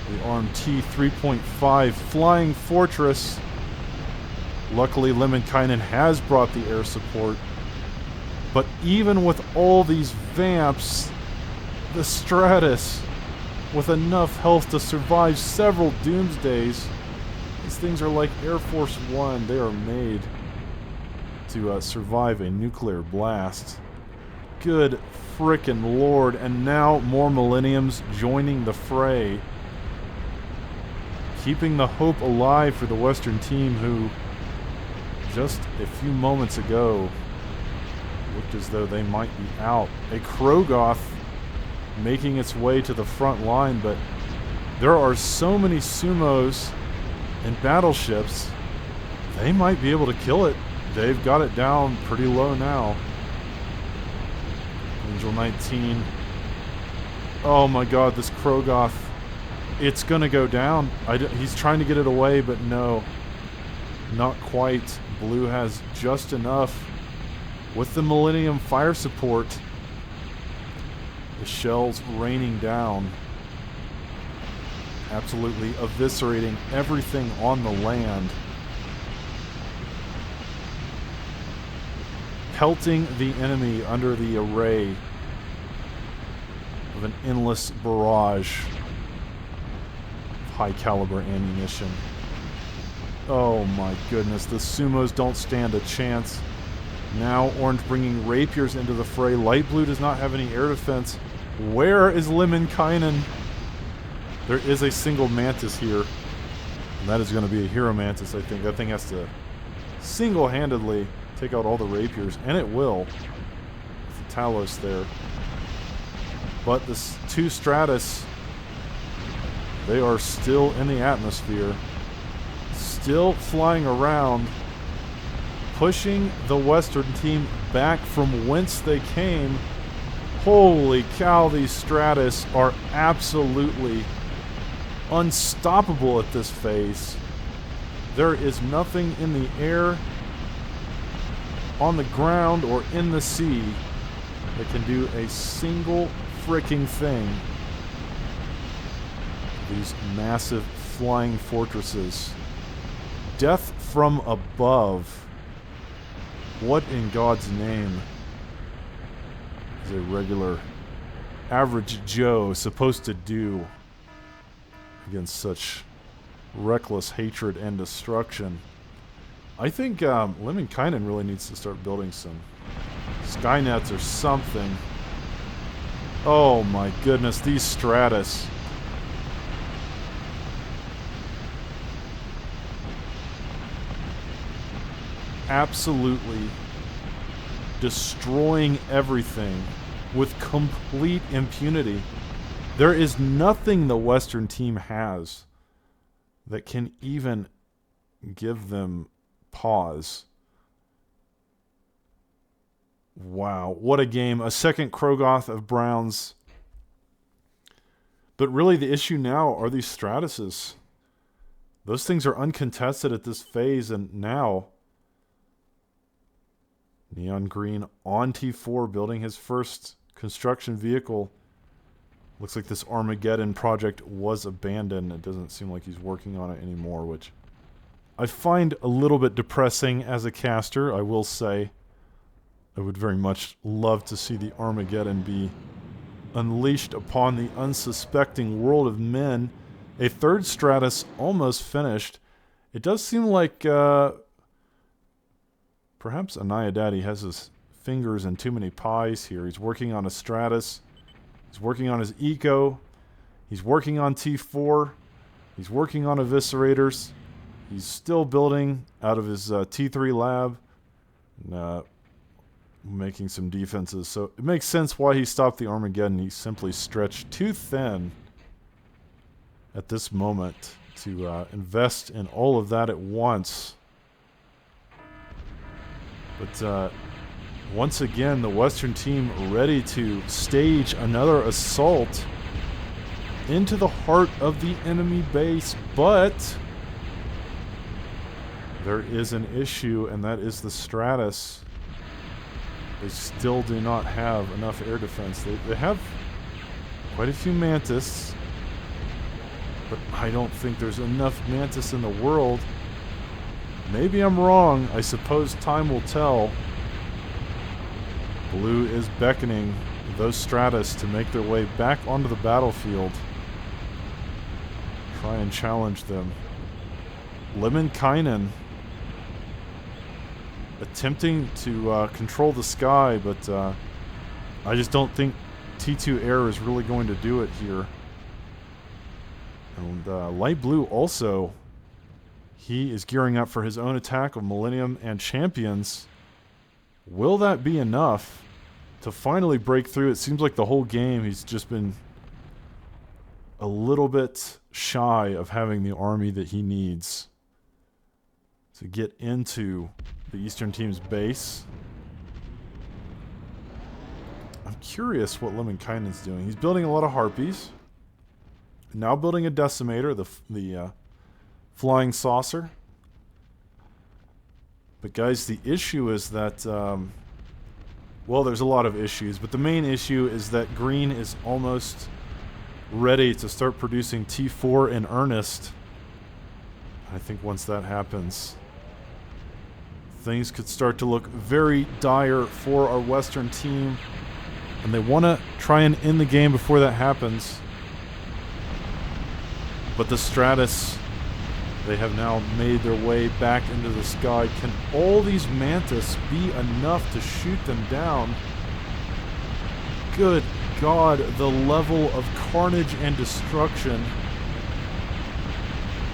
the armed T-3.5 Flying Fortress. Luckily, Lemminkainen has brought the air support. But even with all these Vamps, the Stratus, with enough health to survive several Doomsdays, these things are like Air Force One. They are made to survive a nuclear blast. Good frickin' lord. And now more Millenniums joining the fray. Keeping the hope alive for the Western team who just a few moments ago looked as though they might be out. A Krogoth making its way to the front line, but there are so many sumos and battleships, they might be able to kill it. They've got it down pretty low now. Angel 19. Oh my god, this Krogoth. It's gonna go down. He's trying to get it away, but no. Not quite. Blue has just enough. With the Millennium fire support, the shells raining down, absolutely eviscerating everything on the land, pelting the enemy under the array of an endless barrage of high caliber ammunition. Oh my goodness, the sumos don't stand a chance. Now orange bringing rapiers into the fray. Light blue does not have any air defense. Where is Lemminkainen? There is a single mantis here. And that is going to be a hero mantis, I think. That thing has to single-handedly take out all the rapiers. And it will. With the Talos there. But the two Stratus, they are still in the atmosphere. Still flying around. Pushing the Western team back from whence they came. Holy cow, these Stratus are absolutely unstoppable at this phase. There is nothing in the air, on the ground, or in the sea that can do a single freaking thing. These massive flying fortresses. Death from above. What in God's name is a regular average Joe supposed to do against such reckless hatred and destruction? I think Lemminkainen really needs to start building some Skynets or something. Oh my goodness, these Stratus. Absolutely destroying everything with complete impunity. There is nothing the Western team has that can even give them pause. Wow, what a game. A second Krogoth of Browns. But really the issue now are these Stratuses. Those things are uncontested at this phase, and now Neon Green on T4 building his first construction vehicle. Looks like this Armageddon project was abandoned. It doesn't seem like he's working on it anymore, which I find a little bit depressing as a caster, I will say. I would very much love to see the Armageddon be unleashed upon the unsuspecting world of men. A third Stratus almost finished. It does seem like perhaps Anaya Daddy has his fingers in too many pies here. He's working on a Stratus. He's working on his Eco. He's working on T4. He's working on Eviscerators. He's still building out of his T3 lab. And, making some defenses. So it makes sense why he stopped the Armageddon. He simply stretched too thin at this moment to invest in all of that at once. But once again, the Western team ready to stage another assault into the heart of the enemy base. But there is an issue, and that is the Stratus. They still do not have enough air defense. They have quite a few Mantis, but I don't think there's enough Mantis in the world. Maybe I'm wrong. I suppose time will tell. Blue is beckoning those Stratus to make their way back onto the battlefield. Try and challenge them. Lemminkainen attempting to control the sky, but I just don't think T2 Air is really going to do it here. And Light Blue also, he is gearing up for his own attack of Millennium and Champions. Will that be enough to finally break through? It seems like the whole game he's just been a little bit shy of having the army that he needs to get into the Eastern team's base. I'm curious what Lemminkainen's doing. He's building a lot of Harpies. Now building a Decimator, the flying saucer. But guys, the issue is that, well, there's a lot of issues, but the main issue is that green is almost ready to start producing T4 in earnest. I think once that happens, things could start to look very dire for our Western team, and they want to try and end the game before that happens. But the Stratus, they have now made their way back into the sky. Can all these Mantis be enough to shoot them down? Good God, the level of carnage and destruction.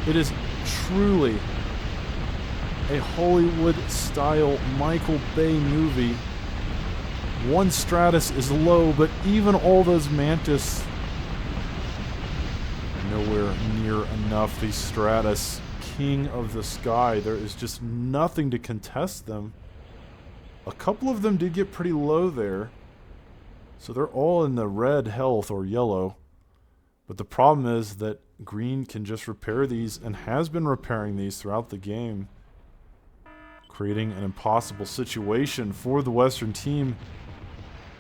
It is truly a Hollywood-style Michael Bay movie. One Stratus is low, but even all those Mantis, nowhere near enough. The Stratus, king of the sky, there is just nothing to contest them. A couple of them did get pretty low there, so they're all in the red health or yellow. But the problem is that green can just repair these and has been repairing these throughout the game, creating an impossible situation for the Western team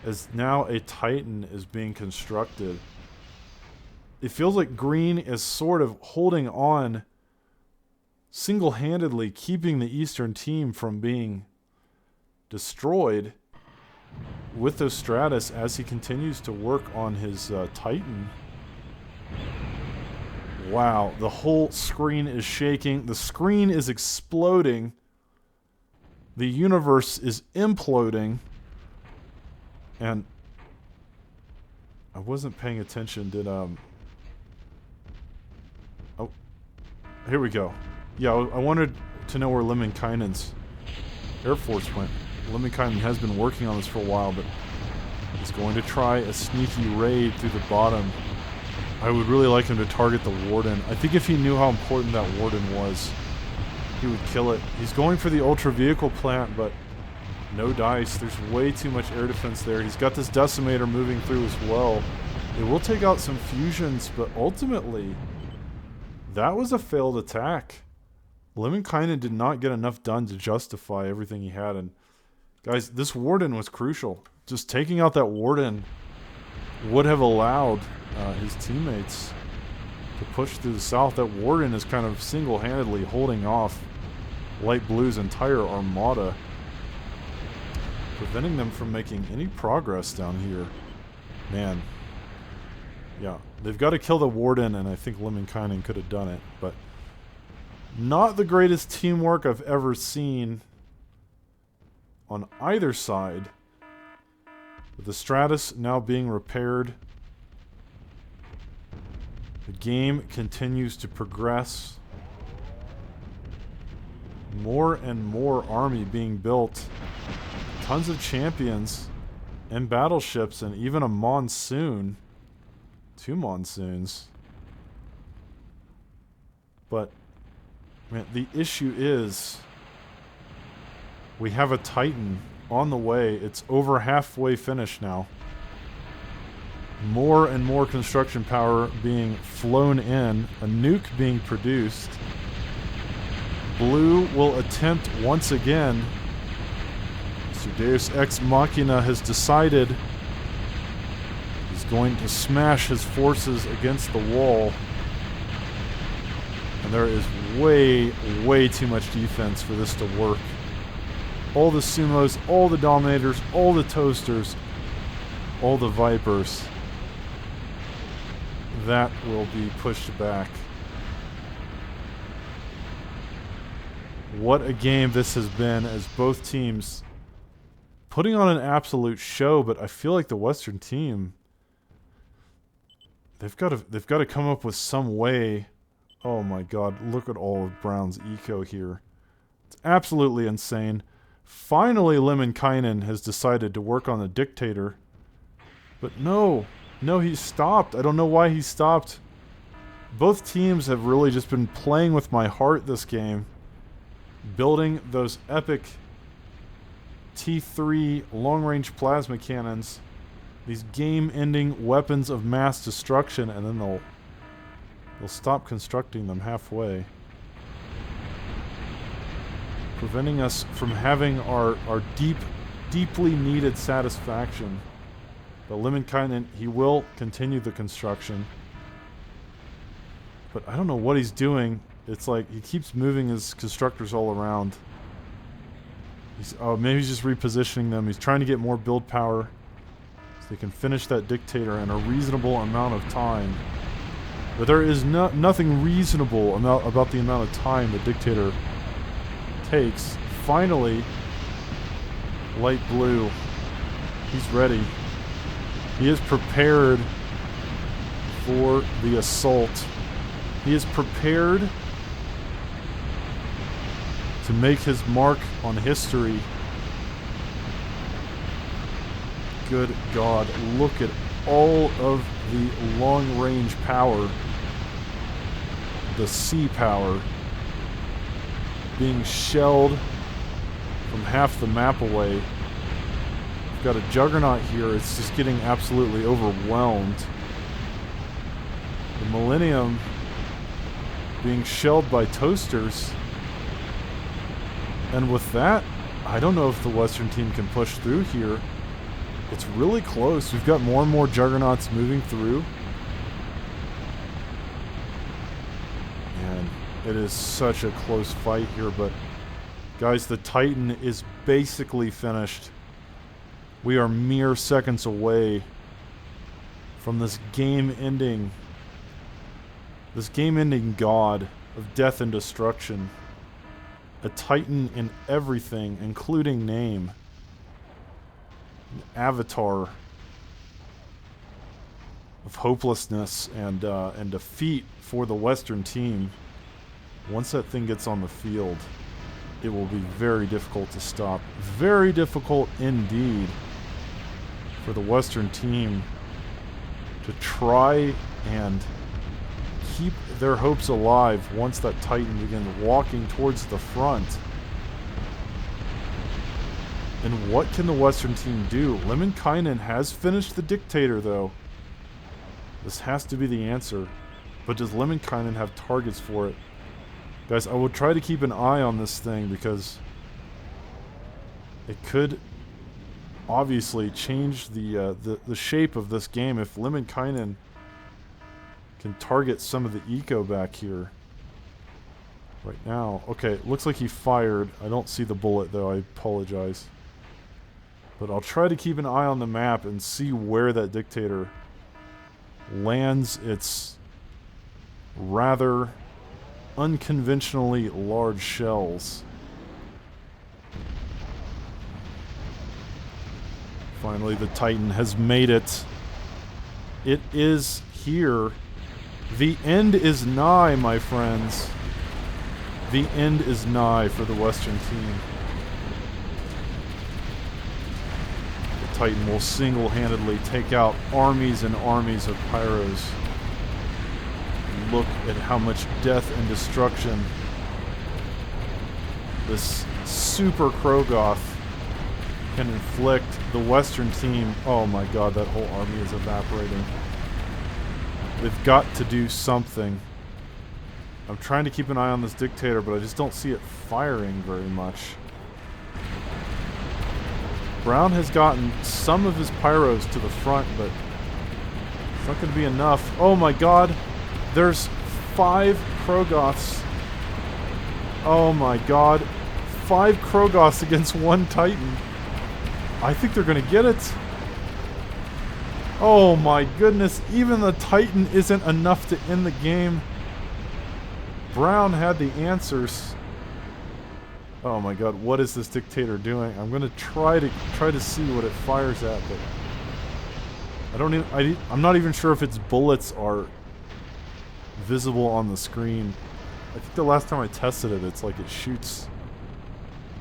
as now a Titan is being constructed. It feels like green is sort of holding on, single-handedly keeping the Eastern team from being destroyed with those Stratus as he continues to work on his Titan. Wow, the whole screen is shaking. The screen is exploding. The universe is imploding. And I wasn't paying attention. Did oh, here we go. Yeah, I wanted to know where Lemminkainen's Air Force went. Lemminkainen has been working on this for a while, but he's going to try a sneaky raid through the bottom. I would really like him to target the Warden. I think if he knew how important that Warden was, he would kill it. He's going for the Ultra Vehicle plant, but no dice. There's way too much air defense there. He's got this Decimator moving through as well. It will take out some fusions, but ultimately, that was a failed attack. Lemminkainen did not get enough done to justify everything he had. And guys, this Warden was crucial. Just taking out that Warden would have allowed his teammates to push through the south. That Warden is kind of single-handedly holding off Light Blue's entire armada, preventing them from making any progress down here. Man. Yeah, they've got to kill the Warden, and I think Lemminkainen could have done it, but not the greatest teamwork I've ever seen on either side. With the Stratus now being repaired, the game continues to progress. More and more army being built. Tons of champions and battleships and even a monsoon. 2 monsoons. But, man, the issue is we have a Titan on the way. It's over halfway finished now. More and more construction power being flown in. A nuke being produced. Blue will attempt once again. So Deus Ex Machina has decided he's going to smash his forces against the wall. And there is way, way too much defense for this to work. All the Sumos, all the Dominators, all the Toasters, all the Vipers. That will be pushed back. What a game this has been as both teams putting on an absolute show, but I feel like the Western team, they've got to come up with some way. Oh my god, look at all of Brown's eco here. It's absolutely insane. Finally, Lemminkainen has decided to work on the dictator. But no, he stopped. I don't know why he stopped. Both teams have really just been playing with my heart this game. Building those epic T3 long-range plasma cannons. These game-ending weapons of mass destruction, and then they'll stop constructing them halfway. Preventing us from having our deeply needed satisfaction. But Lemminkainen, he will continue the construction. But I don't know what he's doing. It's like he keeps moving his constructors all around. Maybe he's just repositioning them. He's trying to get more build power so they can finish that dictator in a reasonable amount of time. But there is nothing reasonable about the amount of time the dictator takes. Finally, light blue. He's ready. He is prepared for the assault. He is prepared to make his mark on history. Good God, look at all of the long-range power, the sea power, being shelled from half the map away. We've got a juggernaut here. It's just getting absolutely overwhelmed. The Millennium being shelled by toasters. And with that, I don't know if the Western team can push through here. It's really close. We've got more and more juggernauts moving through. And it is such a close fight here, but guys, the Titan is basically finished. We are mere seconds away from this game-ending god of death and destruction. A Titan in everything, including name. An avatar of hopelessness and defeat for the Western team. Once that thing gets on the field, it will be very difficult to stop. Very difficult indeed for the Western team to try and keep their hopes alive once that Titan begins walking towards the front. And what can the Western team do? Lemminkainen has finished the dictator, though. This has to be the answer. But does Lemminkainen have targets for it? Guys, I will try to keep an eye on this thing because it could obviously change the shape of this game if Lemminkainen can target some of the eco back here. Right now. Okay, looks like he fired. I don't see the bullet though, I apologize. But I'll try to keep an eye on the map and see where that dictator lands its rather unconventionally large shells. Finally, the Titan has made it. It is here. The end is nigh, my friends. The end is nigh for the Western team. The Titan will single-handedly take out armies and armies of pyros. Look at how much death and destruction this super Krogoth can inflict. The Western team, oh my god, that whole army is evaporating. They've got to do something. I'm trying to keep an eye on this dictator, but I just don't see it firing very much. Brown has gotten some of his pyros to the front, but it's not going to be enough. Oh my god, there's 5 Krogoths. Oh my god, 5 Krogoths against 1 Titan. I think they're going to get it. Oh my goodness, even the Titan isn't enough to end the game. Brown had the answers. Oh my god, what is this dictator doing? I'm gonna try to see what it fires at, but I don't even I'm not even sure if its bullets are visible on the screen. I think the last time I tested it, it's like it shoots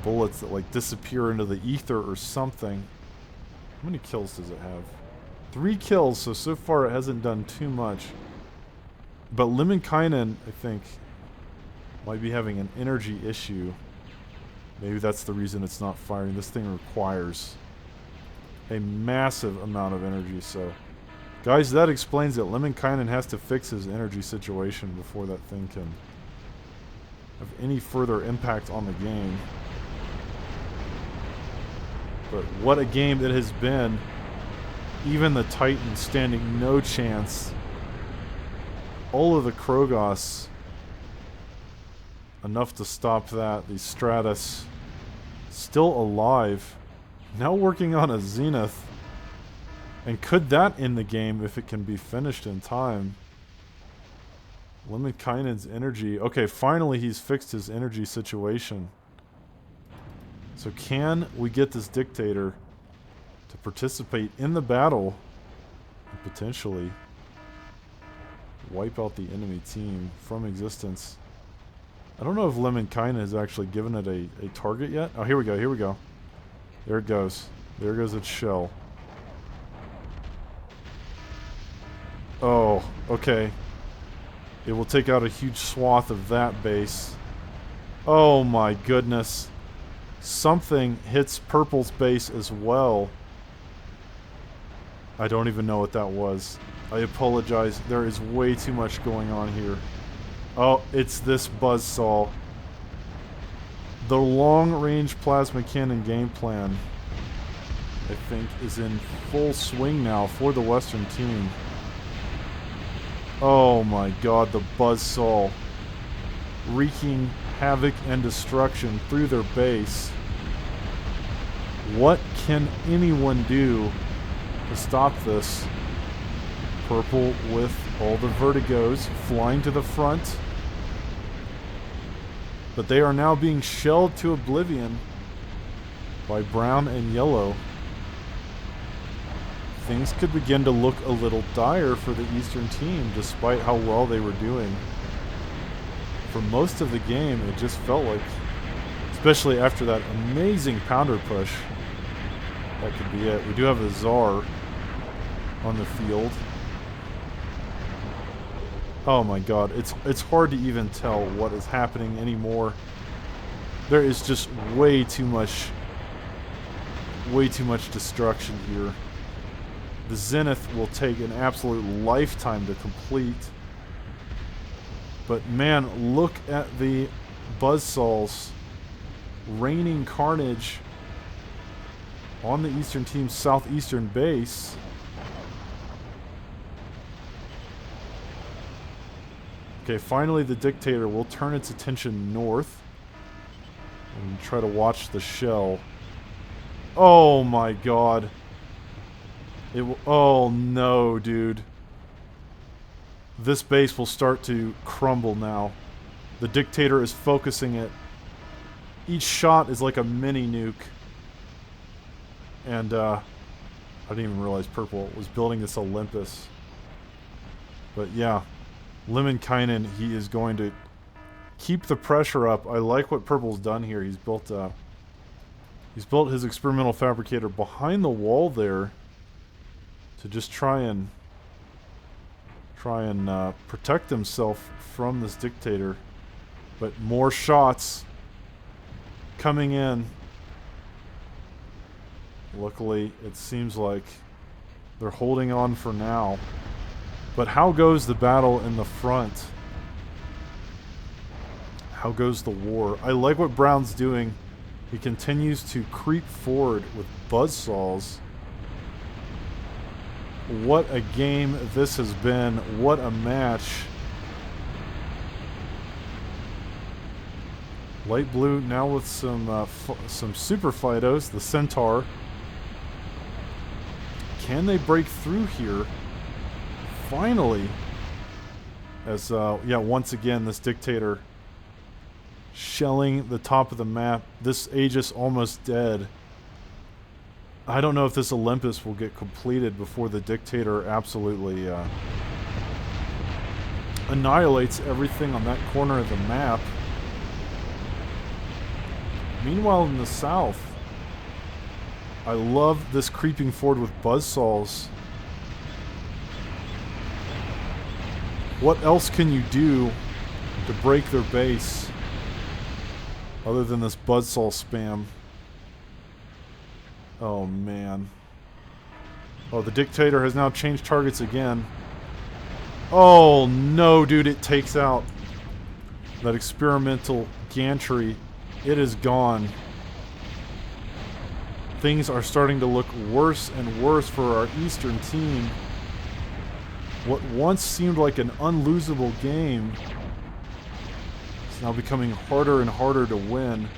bullets that like disappear into the ether or something. How many kills does it have? 3 kills, so far it hasn't done too much. But Lemminkainen, I think, might be having an energy issue. Maybe that's the reason it's not firing. This thing requires a massive amount of energy, so... Guys, that explains it. Lemminkainen has to fix his energy situation before that thing can have any further impact on the game. But what a game it has been. Even the Titans standing no chance. All of the Krogos, enough to stop that. The Stratus, still alive. Now working on a Zenith. And could that end the game if it can be finished in time? Lemminkainen's energy. Okay, finally he's fixed his energy situation. So can we get this dictator to participate in the battle and potentially wipe out the enemy team from existence? I don't know if Lemminkainen has actually given it a target yet. Oh, here we go, here we go. There it goes. There goes its shell. Oh, okay. It will take out a huge swath of that base. Oh my goodness. Something hits Purple's base as well. I don't even know what that was. I apologize. There is way too much going on here. Oh, it's this buzzsaw. The long-range plasma cannon game plan, I think, is in full swing now for the Western team. Oh my god, the buzzsaw wreaking havoc and destruction through their base. What can anyone do to stop this? Purple with all the vertigos flying to the front. But they are now being shelled to oblivion by brown and yellow. Things could begin to look a little dire for the Eastern team, despite how well they were doing. For most of the game, it just felt like, especially after that amazing pounder push, that could be it. We do have a Tsar on the field. Oh my god, it's hard to even tell what is happening anymore. There is just way too much destruction here. The Zenith will take an absolute lifetime to complete. But man, look at the buzzsaws raining carnage on the Eastern team's southeastern base. Okay, finally the Dictator will turn its attention north and try to watch the shell. Oh my god. It will, oh no, dude. This base will start to crumble now. The Dictator is focusing it. Each shot is like a mini nuke. And I didn't even realize Purple was building this Olympus. But yeah, Lemminkainen, he is going to keep the pressure up. I like what Purple's done here. He's built his experimental fabricator behind the wall there to just try and protect himself from this Dictator. But more shots coming in. Luckily, it seems like they're holding on for now. But how goes the battle in the front? How goes the war? I like what Brown's doing. He continues to creep forward with buzzsaws. What a game this has been. What a match. Light blue now with some super Fidos, the Centaur. Can they break through here? Finally. As, yeah, once again, this Dictator shelling the top of the map. This Aegis almost dead. I don't know if this Olympus will get completed before the Dictator absolutely annihilates everything on that corner of the map. Meanwhile, in the south, I love this creeping forward with buzzsaws. What else can you do to break their base other than this buzzsaw spam? Oh, man. Oh, the Dictator has now changed targets again. Oh, no, dude, it takes out that experimental gantry. It is gone. Things are starting to look worse and worse for our Eastern team. What once seemed like an unlosable game is now becoming harder and harder to win.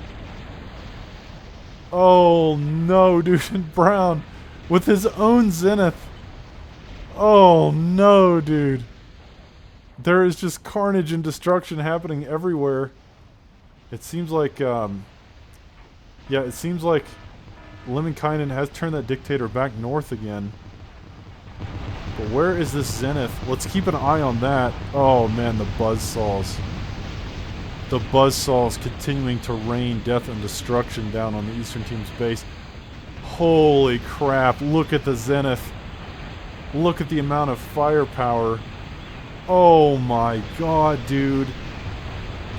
Oh no, dude, and Brown with his own Zenith. Oh no, dude. There is just carnage and destruction happening everywhere. It seems like, yeah, it seems like Lemminkainen has turned that Dictator back north again. But where is this Zenith? Let's keep an eye on that. Oh man, the buzzsaws. The buzzsaws continuing to rain death and destruction down on the Eastern team's base. Holy crap, look at the Zenith. Look at the amount of firepower. Oh my god, dude.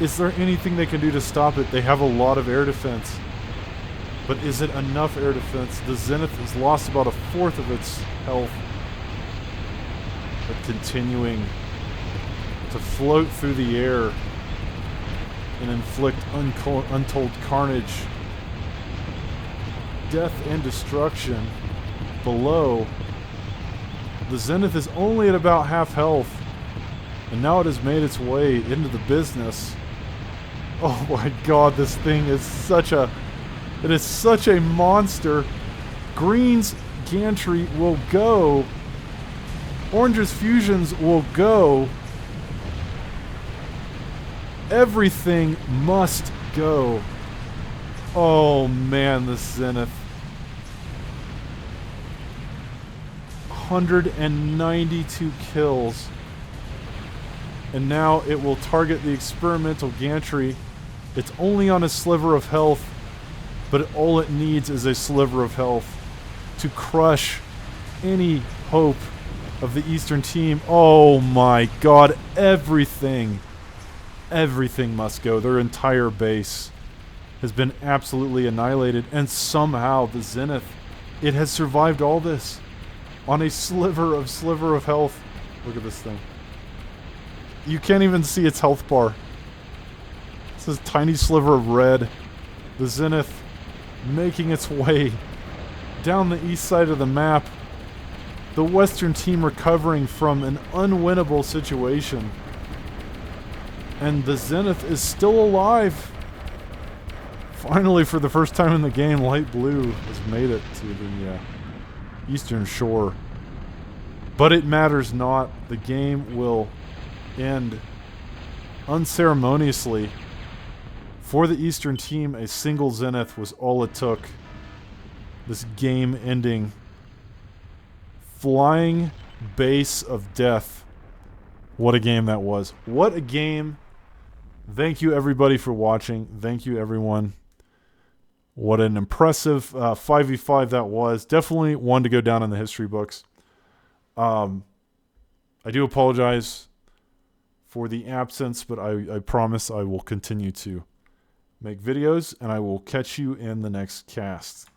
Is there anything they can do to stop it? They have a lot of air defense. But is it enough air defense? The Zenith has lost about a fourth of its health. But continuing to float through the air and inflict untold carnage, death and destruction below. The Zenith is only at about half health, and now it has made its way into the business. Oh my god, this thing is such a... It is such a monster. Green's gantry will go. Orange's fusions will go. Everything must go. Oh man, the Zenith. 192 kills. And now it will target the experimental gantry. It's only on a sliver of health, but all it needs is a sliver of health to crush any hope of the Eastern team. Oh my god, everything must go. Their entire base has been absolutely annihilated, and somehow the Zenith, it has survived all this on a sliver of health. Look at this thing. You can't even see its health bar. It's this tiny sliver of red. The Zenith making its way down the east side of the map. The Western team recovering from an unwinnable situation. And the Zenith is still alive. Finally, for the first time in the game, light blue has made it to the eastern shore. But it matters not. The game will end unceremoniously. For the Eastern team, a single Zenith was all it took. This game-ending flying base of death. What a game that was. What a game. Thank you everybody for watching. Thank you everyone. What an impressive 5v5 that was. Definitely one to go down in the history books. I do apologize for the absence, but I promise I will continue to make videos, and I will catch you in the next cast.